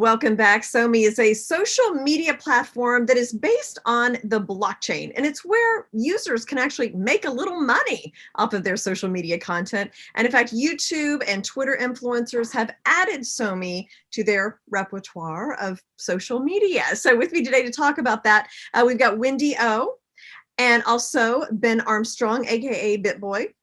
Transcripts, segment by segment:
Welcome back. Somee is a social media platform that is based on the blockchain, and it's where users can actually make a little money off of their social media content. And in fact, YouTube and Twitter influencers have added Somee to their repertoire of social media. So with me today to talk about that, we've got Wendy O and also Ben Armstrong, aka Bitboy,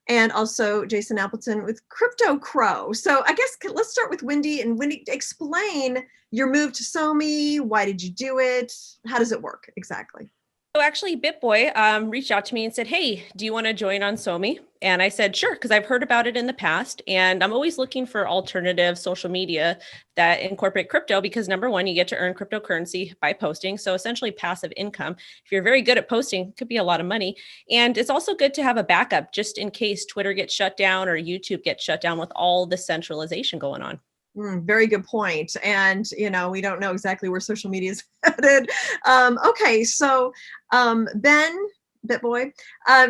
and also Jason Appleton with Crypto Crow. So I guess let's start with Wendy. And Wendy, explain your move to Somee. Why did you do it? How does it work exactly? So actually, Bitboy reached out to me and said, "Hey, do you want to join on Somee?" And I said, "Sure," because I've heard about it in the past. And I'm always looking for alternative social media that incorporate crypto because number one, you get to earn cryptocurrency by posting. So essentially passive income. If you're very good at posting, it could be a lot of money. And it's also good to have a backup just in case Twitter gets shut down or YouTube gets shut down with all the centralization going on. Very good point. And, we don't know exactly where social media is headed. Okay, so Ben, Bitboy,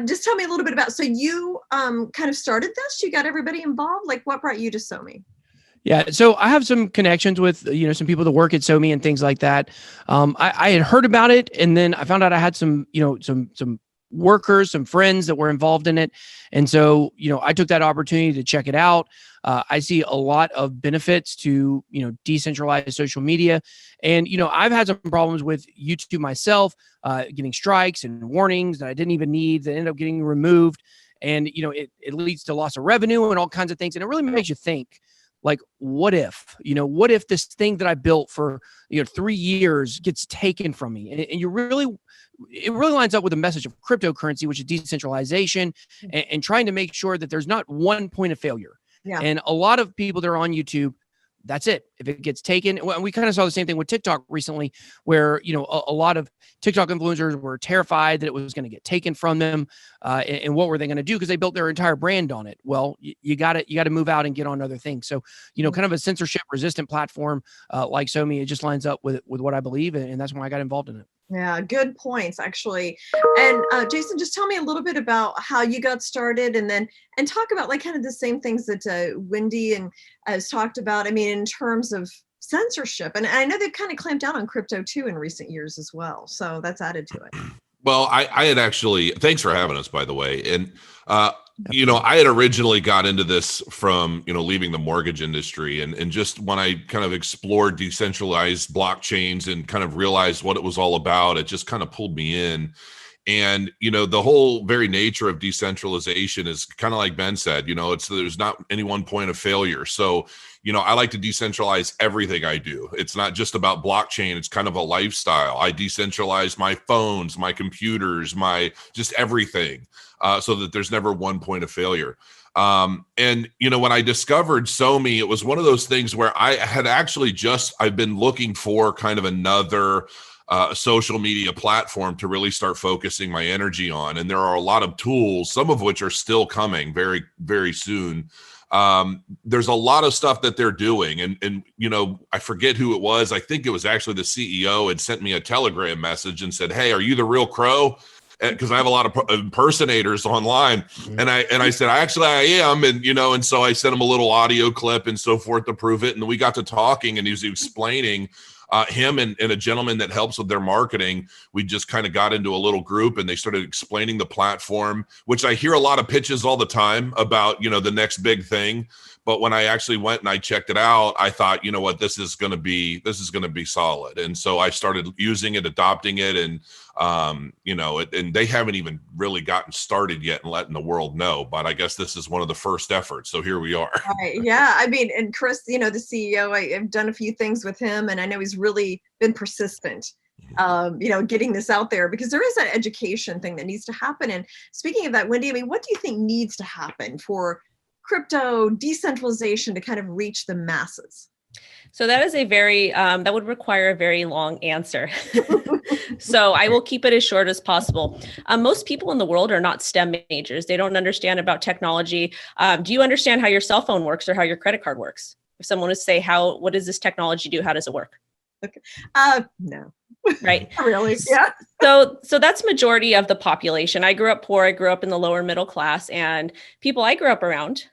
just tell me a little bit about, so you kind of started this, you got everybody involved, like what brought you to Somee? Yeah, so I have some connections with, some people that work at Somee and things like that. I had heard about it, and then I found out I had some workers, some friends that were involved in it. And so, I took that opportunity to check it out. I see a lot of benefits to, decentralized social media. And, I've had some problems with YouTube myself, getting strikes and warnings that I didn't even need that end up getting removed. And, it leads to loss of revenue and all kinds of things. And it really makes you think, like, what if this thing that I built for, 3 years gets taken from me? And it really lines up with the message of cryptocurrency, which is decentralization and trying to make sure that there's not one point of failure. Yeah. And a lot of people that are on YouTube, that's it. If it gets taken, we kind of saw the same thing with TikTok recently, where, a lot of TikTok influencers were terrified that it was going to get taken from them. And what were they going to do? Because they built their entire brand on it. Well, you got to move out and get on other things. So, kind of a censorship resistant platform like Somee, it just lines up with what I believe. And that's why I got involved in it. Yeah, good points, actually. And Jason, just tell me a little bit about how you got started, and talk about like kind of the same things that Wendy has talked about. I mean, in terms of censorship, and I know they've kind of clamped down on crypto too in recent years as well. So that's added to it. Well, I had actually, thanks for having us, by the way. And, I had originally got into this from, leaving the mortgage industry and just when I kind of explored decentralized blockchains and kind of realized what it was all about, it just kind of pulled me in. And, the whole very nature of decentralization is kind of like Ben said, there's not any one point of failure. So, I like to decentralize everything I do. It's not just about blockchain. It's kind of a lifestyle. I decentralize my phones, my computers, just everything, so that there's never one point of failure. And, when I discovered Somee, it was one of those things where I had actually I've been looking for kind of another social media platform to really start focusing my energy on. And there are a lot of tools, some of which are still coming very, very soon. There's a lot of stuff that they're doing. And, I forget who it was. I think it was actually the CEO had sent me a Telegram message and said, "Hey, are you the real Crow?" Because I have a lot of impersonators online. And I said, "Actually, I am." And so I sent him a little audio clip and so forth to prove it. And we got to talking and he was explaining him and a gentleman that helps with their marketing. We just kind of got into a little group and they started explaining the platform, which I hear a lot of pitches all the time about, the next big thing. But when I actually went and I checked it out, I thought, this is going to be solid. And so I started using it, adopting it. And, and they haven't even really gotten started yet and letting the world know. But I guess this is one of the first efforts. So here we are. Right. Yeah. I mean, and Chris, the CEO, I've done a few things with him and I know he's really been persistent, getting this out there because there is that education thing that needs to happen. And speaking of that, Wendy, I mean, what do you think needs to happen for crypto decentralization to kind of reach the masses? So that is that would require a very long answer. So I will keep it as short as possible. Most people in the world are not STEM majors. They don't understand about technology. Do you understand how your cell phone works or how your credit card works? If someone would say, what does this technology do? How does it work? Okay. No. Right. Really? Yeah. So that's majority of the population. I grew up poor. I grew up in the lower middle class, and people I grew up around,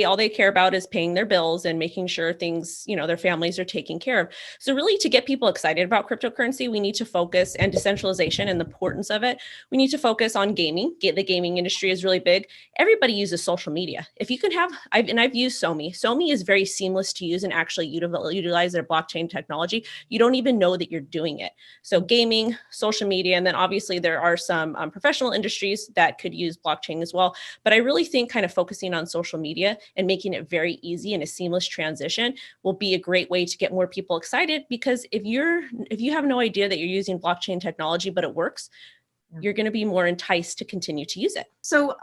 all they care about is paying their bills and making sure things, their families are taken care of. So really, to get people excited about cryptocurrency, we need to focus, and decentralization and the importance of it, we need to focus on gaming. The gaming industry is really big. Everybody uses social media. If you can have, I've used Somee. Somee is very seamless to use and actually utilize their blockchain technology. You don't even know that you're doing it. So gaming, social media, and then obviously there are some professional industries that could use blockchain as well. But I really think kind of focusing on social media and making it very easy and a seamless transition will be a great way to get more people excited, because if you have no idea that you're using blockchain technology, but it works, you're going to be more enticed to continue to use it. So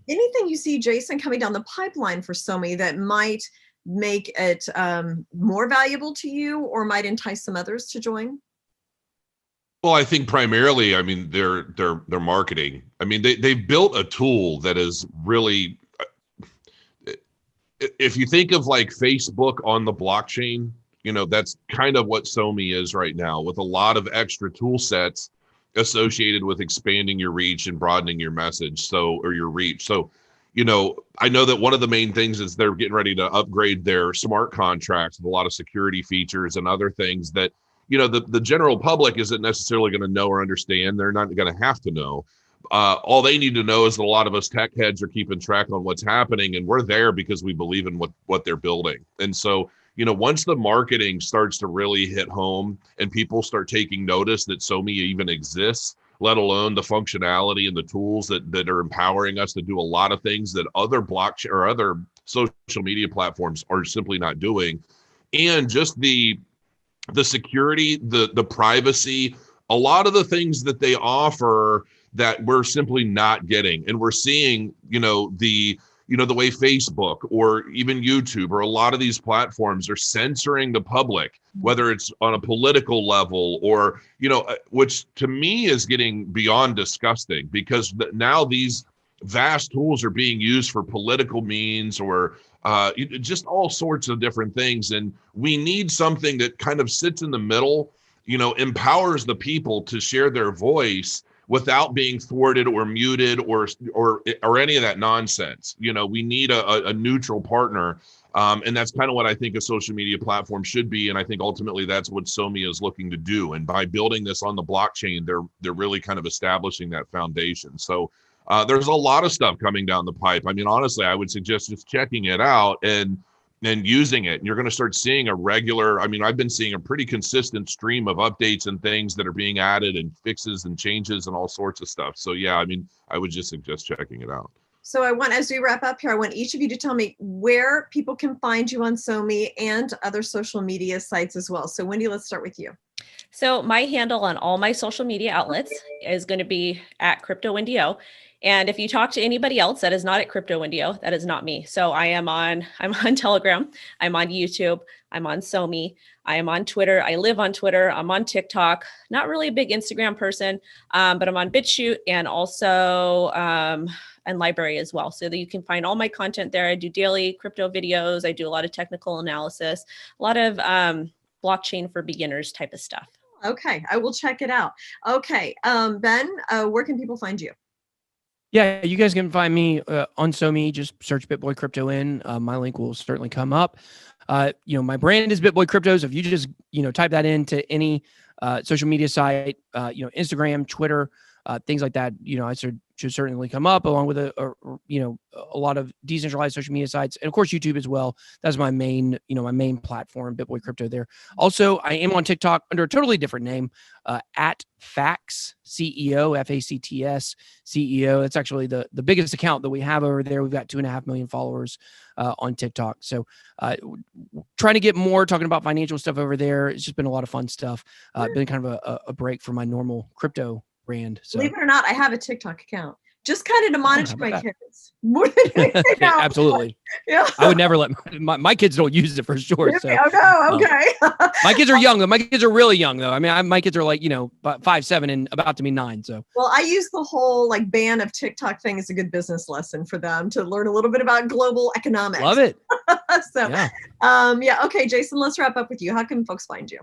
anything you see, Jason, coming down the pipeline for Somee that might make it more valuable to you or might entice some others to join? Well, I think primarily, I mean, their marketing. I mean, they've built a tool that is really, if you think of like Facebook on the blockchain, that's kind of what Somee is right now, with a lot of extra tool sets associated with expanding your reach and broadening your message, or your reach. So, I know that one of the main things is they're getting ready to upgrade their smart contracts with a lot of security features and other things that, the general public isn't necessarily going to know or understand. They're not going to have to know. All they need to know is that a lot of us tech heads are keeping track on what's happening, and we're there because we believe in what they're building. And so, once the marketing starts to really hit home and people start taking notice that Somee even exists, let alone the functionality and the tools that are empowering us to do a lot of things that other blockchain or other social media platforms are simply not doing, and just the security, the privacy, a lot of the things that they offer that we're simply not getting. And we're seeing, the way Facebook or even YouTube or a lot of these platforms are censoring the public, whether it's on a political level or, which to me is getting beyond disgusting, because now these vast tools are being used for political means or just all sorts of different things. And we need something that kind of sits in the middle, empowers the people to share their voice without being thwarted or muted or any of that nonsense. We need a neutral partner. And that's kind of what I think a social media platform should be. And I think ultimately that's what Somee is looking to do. And by building this on the blockchain, they're really kind of establishing that foundation. So there's a lot of stuff coming down the pipe. I mean, honestly, I would suggest just checking it out and using it. And you're going to start seeing I've been seeing a pretty consistent stream of updates and things that are being added and fixes and changes and all sorts of stuff. So yeah, I would just suggest checking it out. So as we wrap up here, I want each of you to tell me where people can find you on Somee and other social media sites as well. So Wendy, let's start with you. So my handle on all my social media outlets is going to be at Crypto Wendy O. And if you talk to anybody else that is not at Crypto Wendy O, that is not me. So I'm on Telegram, I'm on YouTube, I'm on Somee, I am on Twitter, I live on Twitter, I'm on TikTok, not really a big Instagram person, but I'm on BitChute and also and Library as well. So that you can find all my content there. I do daily crypto videos, I do a lot of technical analysis, a lot of blockchain for beginners type of stuff. Okay, I will check it out. Okay, Ben, where can people find you? Yeah, you guys can find me on Somee. Just search Bitboy Crypto in. My link will certainly come up. My brand is Bitboy Crypto. So if you just, type that into any social media site, Instagram, Twitter, things like that, I should certainly come up, along with a lot of decentralized social media sites, and of course YouTube as well. That's my main platform, Bitboy Crypto there. Also, I am on TikTok under a totally different name, at Facts CEO, FACTS CEO. That's actually the biggest account that we have over there. We've got 2.5 million followers on TikTok. So trying to get more talking about financial stuff over there. It's just been a lot of fun stuff. Been kind of a break from my normal crypto brand. So believe it or not, I have a TikTok account. Just kind of to monitor my kids more than anything else. Absolutely. Yeah. I would never let my kids don't use it for sure. So, okay. My kids are young though. My kids are really young though. I mean, my kids are like, 5, 7 and about to be 9. So, well, I use the whole ban of TikTok thing as a good business lesson for them to learn a little bit about global economics. Love it. So, Okay, Jason, let's wrap up with you. How can folks find you?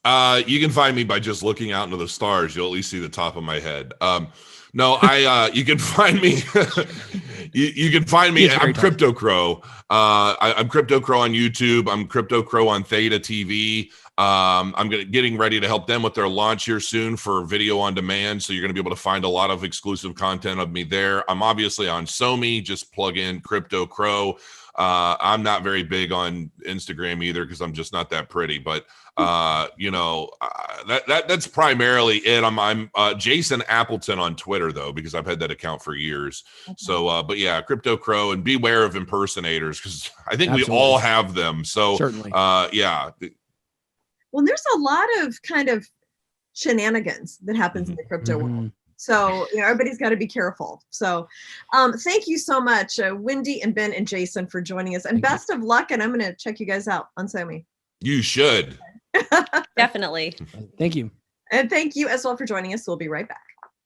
You can find me by just looking out into the stars. You'll at least see the top of my head. You can find me. You can find me. It's very I'm tough. Crypto Crow. I'm Crypto Crow on YouTube. I'm Crypto Crow on Theta TV. I'm getting ready to help them with their launch here soon for video on demand. So you're going to be able to find a lot of exclusive content of me there. I'm obviously on Somee. Just plug in Crypto Crow. I'm not very big on Instagram either because I'm just not that pretty. But that's primarily it. I'm Jason Appleton on Twitter though, because I've had that account for years. Okay. So, but yeah, Crypto Crow, and beware of impersonators because I think Absolutely. we all have them. So, Certainly. yeah. Well, there's a lot of kind of shenanigans that happens in the crypto world. So, everybody's got to be careful. So, thank you so much, Wendy and Ben and Jason, for joining us. And best of luck. And I'm going to check you guys out on Somee. You should. Definitely. Thank you. And thank you as well for joining us. We'll be right back.